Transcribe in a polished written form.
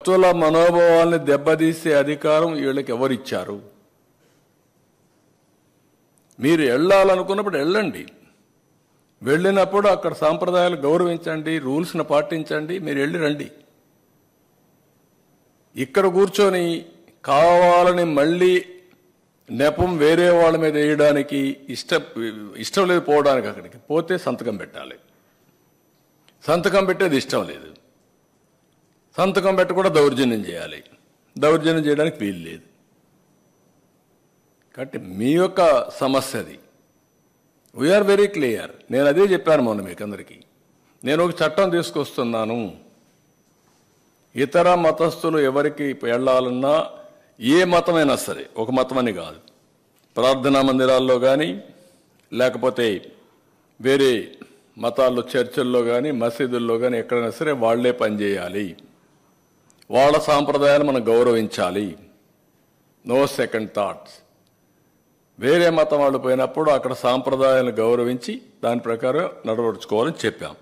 భక్తుల మనోభావాల్ని దెబ్బతీసే అధికారం వీళ్ళకి ఎవరిచ్చారు? మీరు వెళ్ళాలనుకున్నప్పుడు వెళ్ళండి, వెళ్ళినప్పుడు అక్కడ సాంప్రదాయాలు గౌరవించండి, రూల్స్ను పాటించండి, మీరు వెళ్ళి రండి. ఇక్కడ కూర్చొని కావాలని మళ్ళీ నెపం వేరే వాళ్ళ మీద వేయడానికి ఇష్టం లేదు. పోవడానికి అక్కడికి పోతే సంతకం పెట్టాలి, సంతకం పెట్టేది ఇష్టం లేదు, సంతకం పెట్టి కూడా దౌర్జన్యం చేయాలి, దౌర్జన్యం చేయడానికి వీలు లేదు. కాబట్టి మీ యొక్క సమస్య అది. We are very clear. నేను అదే చెప్పాను మొన్న మీకు అందరికీ. నేను ఒక చట్టం తీసుకొస్తున్నాను, ఇతర మతస్థులు ఎవరికి వెళ్ళాలన్నా ఏ మతమైనా సరే, ఒక మతం అని కాదు, ప్రార్థనా మందిరాల్లో కానీ లేకపోతే వేరే మతాల్లో చర్చిల్లో కానీ మసీదుల్లో కానీ ఎక్కడైనా సరే వాళ్లే పనిచేయాలి, వాళ్ళ సాంప్రదాయాలు మనం గౌరవించాలి, నో సెకండ్ థాట్స్. వేరే మతం వాళ్ళు పోయినప్పుడు అక్కడ సాంప్రదాయాలను గౌరవించి దాని ప్రకారం నడవడుచుకోవాలని చెప్పాం.